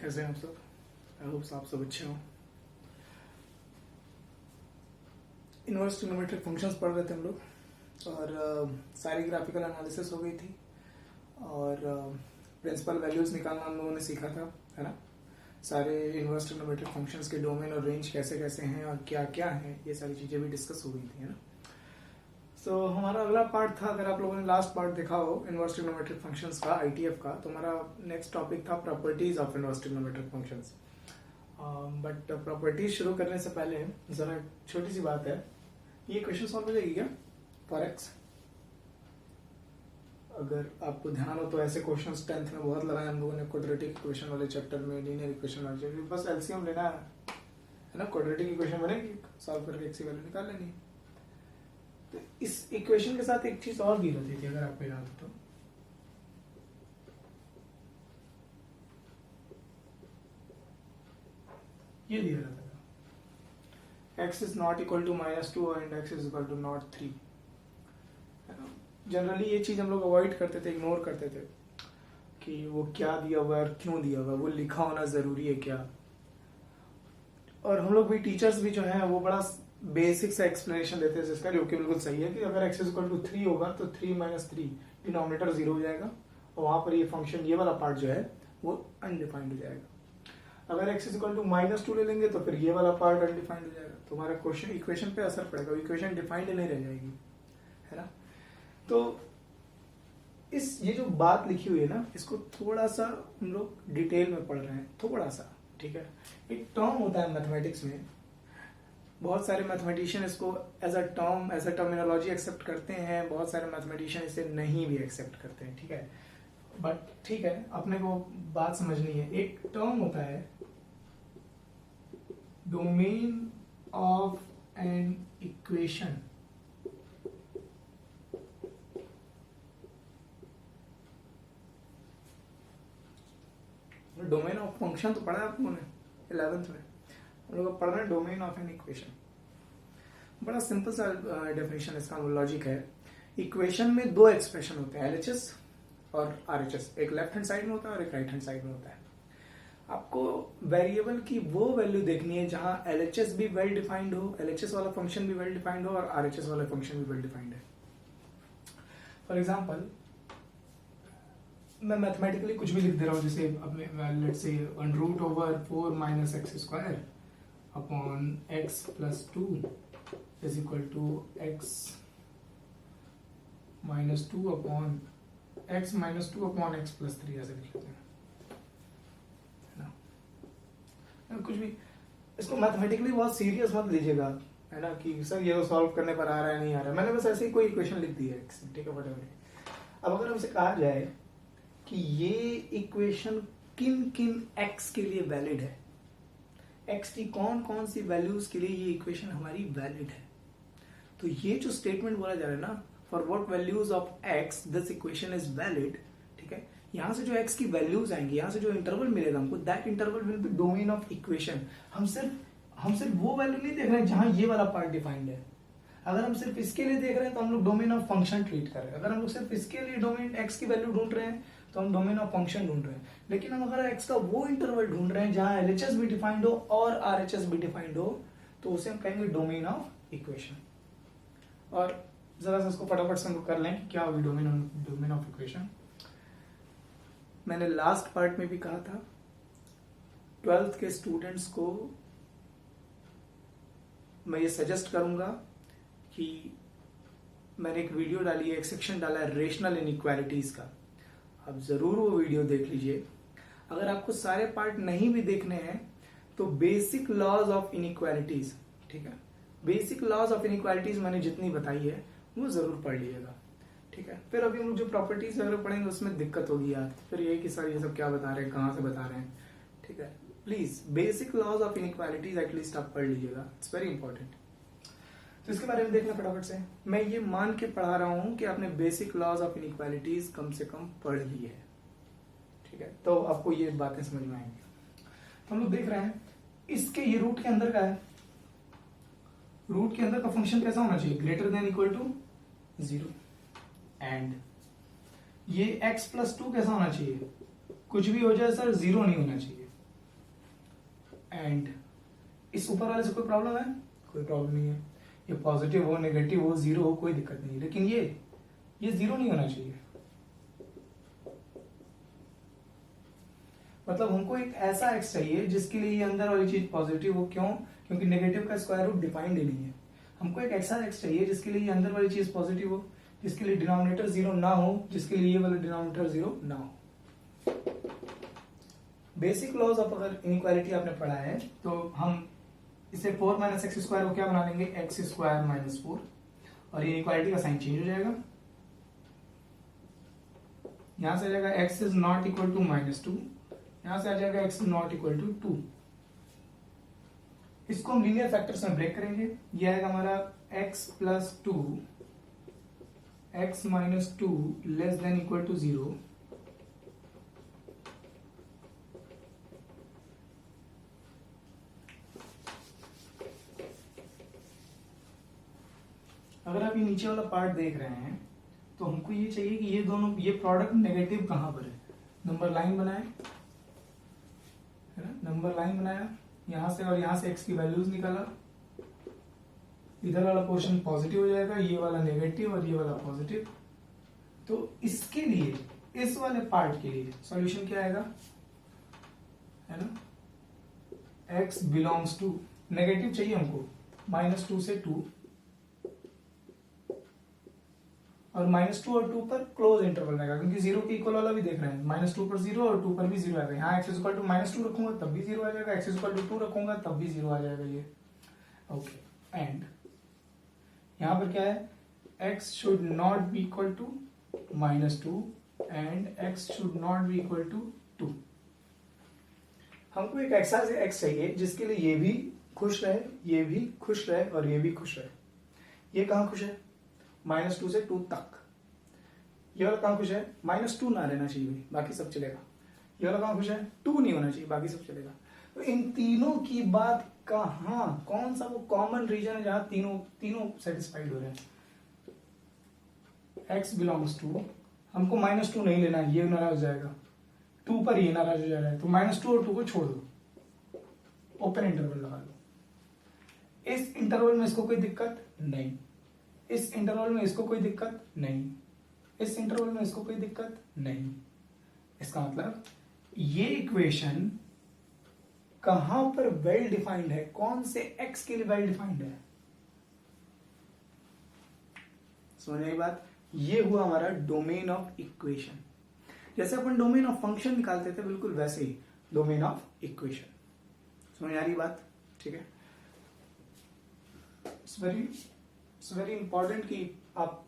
कैसे हैं आप सब? आई होप आप सब अच्छे हो। इनवर्स ट्रिग्नोमेट्रिक फंक्शंस पढ़ रहे थे हम लोग और सारी ग्राफिकल एनालिसिस हो गई थी और प्रिंसिपल वैल्यूज निकालना हम लोगों ने सीखा था, है ना। सारे इनवर्स ट्रिग्नोमेट्रिक फंक्शंस के डोमेन और रेंज कैसे कैसे हैं और क्या क्या हैं, ये सारी चीज़ें भी डिस्कस हो गई थी, है ना। सो हमारा अगला पार्ट था, अगर आप लोगों ने लास्ट पार्ट देखा हो इनवर्स ट्रिग्नोमेट्रिक फंक्शंस का, आईटीएफ का, तो हमारा नेक्स्ट टॉपिक था properties of inverse trigonometric functions. But properties शुरू करने से पहले जरा छोटी सी बात है, ये क्वेश्चन सॉल्व हो जाएगी क्या फॉर एक्स? अगर आपको ध्यान हो तो ऐसे क्वेश्चंस 10th में बहुत लगाए हम लोगों ने, क्वाड्रेटिक इक्वेशन वाले चैप्टर में, लीनियर इक्वेशन वाले चैप्टर में, बस एलसीएम लेना है ना। क्वाड्रेटिक इक्वेशन बनेगी, सॉल्व करके एक्स की वैल्यू निकाल लेनी है। तो इस इक्वेशन के साथ एक चीज और दी रहती थी, अगर आपको याद हो तो, ये दिया रहता था x is not equal to -2 and x is equal to not 3। Generally ये चीज हम लोग अवॉइड करते थे, इग्नोर करते थे कि वो क्या दिया हुआ है और क्यों दिया हुआ है, वो लिखा होना जरूरी है क्या। और हम लोग भी, टीचर्स भी जो है वो बड़ा बेसिक सा एक्सप्लेनेशन देते हैं जिसका, जो कि बिल्कुल सही है कि अगर x इज इक्वल टू 3 होगा तो 3 - 3 डिनोमिनेटर 0 हो जाएगा और वहां पर ये फंक्शन, ये वाला पार्ट जो है वो अनडिफाइंड हो जाएगा। अगर x इज इक्वल टू -2 ले लेंगे तो फिर ये वाला पार्ट अनडिफाइंड हो जाएगा, तो हमारा क्वेश्चन इक्वेशन पे असर पड़ेगा, इक्वेशन डिफाइंड नहीं रह जाएगी, है ना। तो इस ये जो बात लिखी हुई है ना, इसको थोड़ा सा हम लोग डिटेल में पढ़ रहे हैं, थोड़ा सा, ठीक है। एक टर्म होता है मैथमेटिक्स में, बहुत सारे मैथमेटिशियन इसको as a term, as a terminology accept करते हैं, बहुत सारे मैथमेटिशियन इसे नहीं भी एक्सेप्ट करते हैं, ठीक है। बट ठीक है, अपने को बात समझनी है। एक टर्म होता है domain of an equation. Domain of function तो पढ़ा है आप लोगों ने 11th में, हम लोग पढ़ रहे हैं डोमेन ऑफ एन इक्वेशन। बड़ा सिंपल सा डेफिनेशन इसका, लॉजिक है। इक्वेशन में दो एक्सप्रेशन होते हैं, एलएचएस और आरएचएस, एक लेफ्ट हैंड साइड में होता है और एक राइट हैंड साइड में होता है। आपको वेरिएबल की वो वैल्यू देखनी है जहां एलएचएस भी वेल डिफाइंड हो, एलएचएस वाला फंक्शन भी वेल डिफाइंड हो और आरएचएस वाला फंक्शन भी वेल डिफाइंड है। फॉर एग्जांपल मैं मैथमेटिकली कुछ भी लिख दे रहा हूं, जैसे अब let's say √4 - x² upon x + 2 is equal to x - 2 upon x - 2 upon x + 3, ऐसे लिख लेते हैं, है ना। कुछ भी, इसको मैथमेटिकली बहुत सीरियस मत लीजिएगा, है ना, कि सर ये तो सॉल्व करने पर आ रहा है नहीं आ रहा है, मैंने बस ऐसे ही कोई इक्वेशन लिख दी है, ठीक है, वटेवर। अब अगर हमसे कहा जाए कि ये इक्वेशन किन किन x के लिए वैलिड है, x की कौन कौन सी वैल्यूज के लिए ये इक्वेशन हमारी वैलिड है, तो ये जो स्टेटमेंट बोला जा रहा है ना, for what values of x this equation is valid, ठीक है। यहां से जो x की वैल्यूज आएंगी, यहां से जो इंटरवल मिलेगा हमको, that interval will be domain of equation. हम सिर्फ वो वैल्यू नहीं देख रहे हैं जहां ये वाला पार्ट डिफाइंड है। अगर हम सिर्फ इसके लिए देख रहे हैं तो हम लोग डोमेन ऑफ फंक्शन ट्रीट कर रहे हैं। अगर हम लोग सिर्फ इसके लिए डोमेन x की वैल्यू ढूंढ रहे हैं तो हम डोमेन ऑफ फंक्शन ढूंढ रहे हैं। लेकिन हम अगर x का वो इंटरवल ढूंढ रहे हैं जहां एलएचएस भी डिफाइंड हो और आरएचएस भी डिफाइंड हो, तो उसे हम कहेंगे डोमेन ऑफ इक्वेशन। और जरा सा इसको फटाफट से हम लोग कर लें कि क्या होगी डोमेन ऑफ इक्वेशन। मैंने लास्ट पार्ट में भी कहा था, 12th के स्टूडेंट्स को मैं ये सजेस्ट करूंगा कि मैंने एक वीडियो डाली है, एक सेक्शन डाला है रेशनल इनइक्वालिटीज का, आप जरूर वो वीडियो देख लीजिए। अगर आपको सारे पार्ट नहीं भी देखने हैं तो बेसिक लॉज ऑफ इनइक्वालिटीज, ठीक है, बेसिक लॉज ऑफ इनइक्वालिटीज मैंने जितनी बताई है वो जरूर पढ़ लीजिएगा, ठीक है। फिर अभी हम लोग जो प्रॉपर्टीज वगैरह पढ़ेंगे उसमें दिक्कत होगी यार, फिर ये कि सर ये सब क्या बता रहे हैं, कहाँ से बता रहे हैं, ठीक है। Please basic laws of inequalities at least आप पढ़ लीजिएगा, इट्स वेरी इंपॉर्टेंट। तो इसके बारे में देखना फटाफट से। मैं ये मान के पढ़ा रहा हूं कि आपने बेसिक लॉज ऑफ इनइक्वालिटीज कम से कम पढ़ ली है, ठीक है, तो आपको ये बातें समझ में आएंगी। तो हम लोग देख रहे हैं इसके, ये रूट के अंदर का है, रूट के अंदर का फंक्शन कैसा होना चाहिए, greater than equal to 0, and ये x + 2 कैसा होना चाहिए, कुछ भी हो जाए सर 0 नहीं होना चाहिए, एंड इस ऊपर वाले से कोई प्रॉब्लम है? कोई प्रॉब्लम नहीं है। ये पॉजिटिव हो, नेगेटिव हो, जीरो हो, कोई दिक्कत नहीं है। लेकिन ये जीरो नहीं होना चाहिए। मतलब हमको एक ऐसा एक्स चाहिए जिसके लिए ये अंदर वाली चीज पॉजिटिव हो। क्यों? क्योंकि नेगेटिव का स्क्वायर रूट डिफाइंड ही नहीं है। हमको एक ऐसा एक्स चाहिए जिसके लिए ये अंदर वाली चीज पॉजिटिव हो, जिसके लिए डिनोमिनेटर जीरो ना हो, जिसके लिए ये वाला डिनोमिनेटर जीरो ना हो। बेसिक लॉज ऑफ अगर इनइक्वालिटी आपने पढ़ा है तो हम इसे 4 माइनस एक्स स्क्वायर को क्या बना लेंगे? एक्स स्क्वायर माइनस 4, और ये इक्वालिटी का साइन चेंज हो जाएगा। यहां से आ जाएगा x is not equal to minus 2, यहां से आ जाएगा x is not equal to 2। इसको हम लीनियर फैक्टर्स में ब्रेक करेंगे। ये आएगा हमारा x plus 2 x minus 2 less than equal to 0। अगर आप ये नीचे वाला पार्ट देख रहे हैं तो हमको ये चाहिए कि ये दोनों, ये प्रोडक्ट नेगेटिव कहां पर है? नंबर लाइन बनाए, है ना? नंबर लाइन बनाया, यहां से और यहां से एक्स की वैल्यूज निकाला। इधर वाला पोर्शन पॉजिटिव हो जाएगा, ये वाला नेगेटिव और ये वाला पॉजिटिव। तो इसके लिए, इस वाले पार्ट के लिए सॉल्यूशन क्या आएगा? है ना, x बिलोंग्स टू, नेगेटिव चाहिए हमको, -2 से 2, और -2 और 2 पर क्लोज इंटरवल रहेगा, क्योंकि 0 के इक्वल वाला भी देख रहे हैं। -2 पर 0 और 2 पर भी 0 आएगा। यहाँ x इक्वल टू -2 रखूंगा तब भी 0 आ जाएगा, x इक्वल टू 2 रखूंगा तब भी 0 आ जाएगा ये। ओके, एंड यहाँ पर क्या है? x should not be equal to -2 and x should not be equal to 2। हमको एक ऐसा x चाहिए जिसके लिए ये भी खुश रहे, ये भी खुश रहे और ये भी खुश रहे। ये कहाँ खुश है? -2 से 2 तक। ये वाला कहाँ खुश है? -2 ना रहना चाहिए भाई, बाकी सब चलेगा। ये वाला कहाँ खुश है? 2 नहीं होना चाहिए, बाकी सब चलेगा। तो इन तीनों की बात कहाँ, कौन सा वो कॉमन रीजन है जहां तीनों सेटिस्फाइड हो रहे हैं? x बिलोंग्स टू, हमको -2 नहीं लेना, ये नाराज हो जाएगा, 2 पर ये नाराज हो जाएगा। तो -2 और 2 को छोड़ दो, ओपन इंटरवल लगा लो। इस इंटरवल में इसको कोई दिक्कत नहीं, इस इंटरवल में इसको कोई दिक्कत नहीं, इस इंटरवल में इसको कोई दिक्कत नहीं। इसका मतलब ये इक्वेशन कहां पर वेल डिफाइंड है? कौन से x के लिए वेल डिफाइंड है? समझ आई बात? ये हुआ हमारा डोमेन ऑफ इक्वेशन। जैसे अपन डोमेन ऑफ फंक्शन निकालते थे, बिल्कुल वैसे ही डोमेन ऑफ इक्वेशन। समझ आ रही बात? ठीक है, इट्स वेरी इंपॉर्टेंट कि आप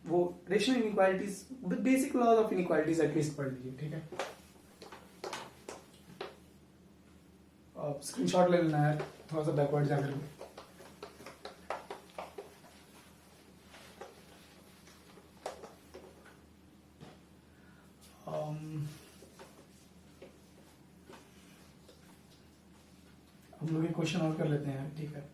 वो rational inequalities, basic laws of inequalities at least पढ़ लीजिए। ठीक है, स्क्रीनशॉट ले लेना है थोड़ा सा बैकवर्ड जाकर के। हम लोग एक क्वेश्चन और कर लेते हैं। ठीक है,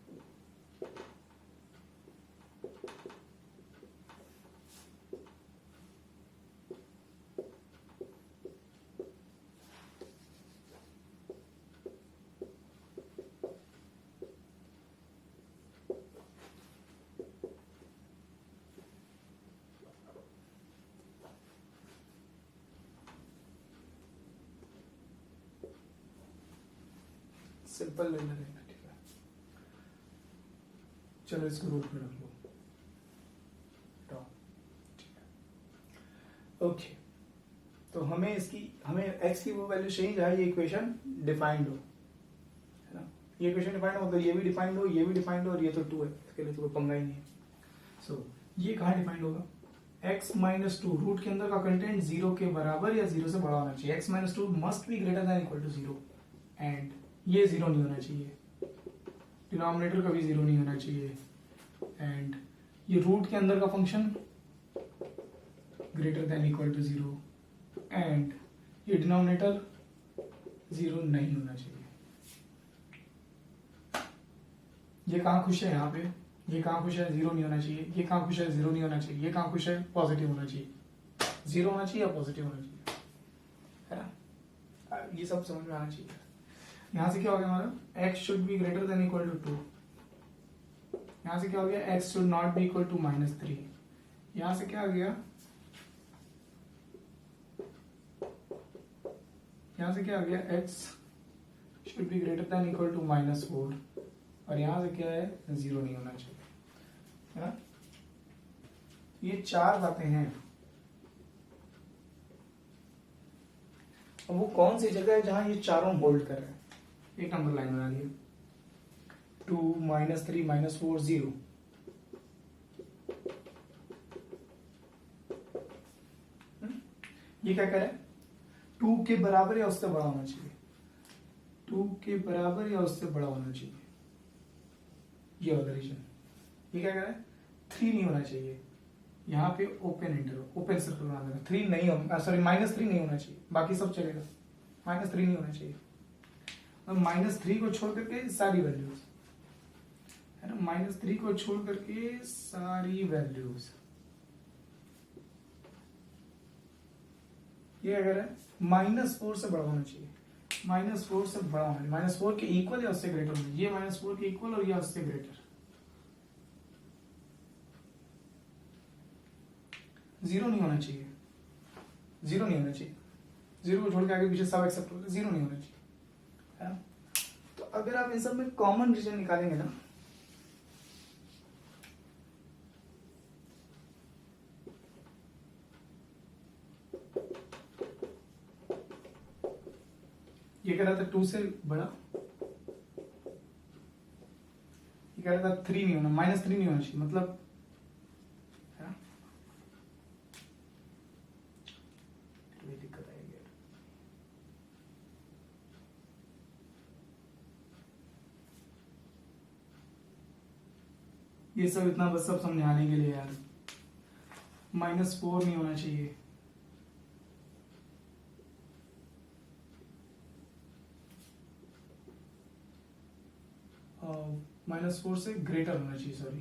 सिंपल ले लेना। ठीक है, चलो इसको रूट में रख लो। ठीक है, ओके, तो हमें x की वो वैल्यू चाहिए जहां ये इक्वेशन डिफाइंड हो, है ना? ये इक्वेशन डिफाइंड हो, मतलब ये भी डिफाइंड हो, ये भी डिफाइंड हो, और ये तो 2 है, इसके लिए तो कोई पंगा ही नहीं है। सो ये कहाँ डिफाइंड होगा? x माइनस 2, रूट के अंदर का कंटेंट 0 के बराबर या 0 से बड़ा होना चाहिए। x minus 2 must be greater than equal to 0, and ये 0 नहीं होना चाहिए, डिनोमिनेटर का भी 0 नहीं होना चाहिए, एंड ये रूट के अंदर का function greater than equal to 0, and ये डिनोमिनेटर 0 नहीं होना चाहिए। ये कहाँ खुश है? यहाँ पे। ये कहाँ खुश है? 0 नहीं होना चाहिए। ये कहाँ खुश है? 0 नहीं होना चाहिए। ये कहाँ खुश है? पॉजिटिव होना चाहिए। 0 होना चाहिए या पॉजिटिव होना चाहिए, है ना? ये सब समझ में आना चाहिए। यहां से क्या हो गया हमारा, x should be greater than equal to 2। यहां से क्या हो गया, x should not be equal to -3। यहां से क्या आ गया, यहां से क्या आ गया, x should be greater than equal to -4। और यहां से क्या है, 0 नहीं होना चाहिए, है ना। ये 4 बातें हैं। अब वो कौन सी जगह है जहां ये चारों होल्ड कर रहे हैं, एक नंबर लाइन बना लिया, 2 -3 -4 0। ये क्या करे, 2 के बराबर या उससे बड़ा होना चाहिए, 2 के बराबर या उससे बड़ा होना चाहिए, ये वाला रीजन। ये क्या करे, 3 नहीं होना चाहिए, यहाँ पे ओपन इंटरवल, ओपन सर्कल बना देना, 3 नहीं होना, सॉरी -3 नहीं होना चाहिए, बाकी सब चलेगा, -3 नहीं होना चाहिए। अब -3 को छोड़ करके सारी वैल्यूज, है ना, -3 को छोड़ करके सारी वैल्यूज, ये अगर है -4 से बड़ा होना चाहिए, -4 से बड़ा होना चाहिए, -4 के इक्वल या उससे ग्रेटर होना चाहिए, ये -4 के इक्वल और या उससे ग्रेटर। 0 नहीं होना चाहिए, 0 नहीं होना चाहिए, 0 को छोड़ के आगे पीछे सब एक्सेप्ट होगा, 0 नहीं होना चाहिए, है ना। तो अगर आप इन सब में कॉमन रीजन निकालेंगे ना, ये कह रहा था 2 से बड़ा, ये कह रहा था 3 नहीं होना, -3 नहीं होना चाहिए, मतलब, है ना, दिक्कत आएगी यार। ये सब इतना बस सब समझाने के लिए यार, -4 नहीं होना चाहिए, -4 से ग्रेटर होना चाहिए, सॉरी,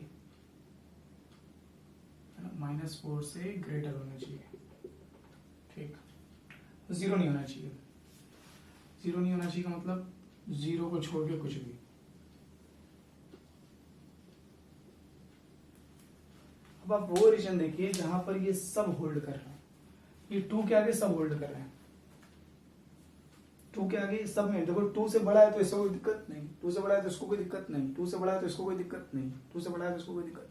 है ना, -4 से ग्रेटर होना चाहिए, ठीक। 0 नहीं होना चाहिए, 0 नहीं होना चाहिए का मतलब 0 को छोड़ के कुछ भी। अब आप वो रीजन देखिए जहां पर ये सब होल्ड कर रहे हैं, ये 2 के आगे सब होल्ड कर रहे हैं, 2 के आगे सब में देखो, 2 से बड़ा है तो इसको कोई दिक्कत नहीं, 2 से बड़ा है तो इसको कोई दिक्कत नहीं, 2 से बड़ा है तो इसको कोई दिक्कत नहीं, 2 से बड़ा है तो इसको कोई दिक्कत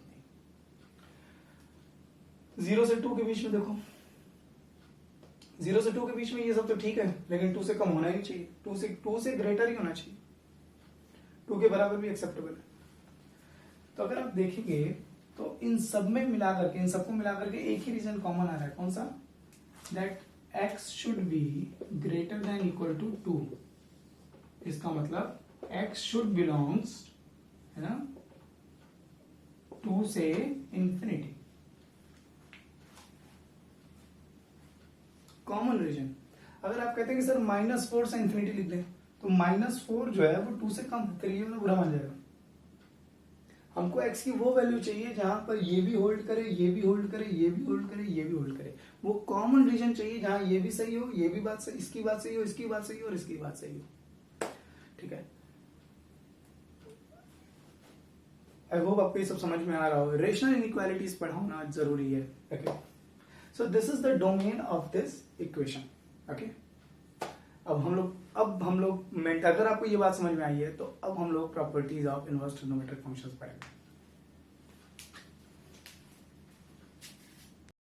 नहीं। 0 से 2 के बीच में देखो, 0 से 2 के बीच में ये सब तो ठीक है, लेकिन 2 से कम होना ही नहीं चाहिए, 2 से ग्रेटर ही होना चाहिए, 2 के बराबर भी एक्सेप्टेबल है। तो अगर आप देखेंगे तो इन सब में मिला करके, इन सबको मिला करके एक ही रीजन कॉमन आ रहा है, कौन सा, that x should be greater than equal to 2। इसका मतलब x शुड बिलोंग्स, है ना, 2 से इंफिनिटी, कॉमन रीजन। अगर आप कहते हैं कि सर -4 से इंफिनिटी लिख दें, तो -4 जो है वो 2 से कम, फिर ये बुरा मान जाएगा। हमको x की वो वैल्यू चाहिए जहां पर ये भी होल्ड करे, ये भी होल्ड करे, ये भी होल्ड करे, ये भी होल्ड करे, वो कॉमन रीजन चाहिए जहां ये भी सही हो, ये भी बात सही, इसकी बात सही हो, इसकी बात सही हो और इसकी बात सही हो, ठीक है। आई होप आपको ये सब समझ में आ रहा हो। रेशनल इनइक्वालिटीज पढ़ाना जरूरी है, okay. So this is the domain of this equation, okay. अब हम लोग अगर आपको ये बात समझ में आई है तो अब हम लोग properties of inverse trigonometric functions पढ़ेंगे।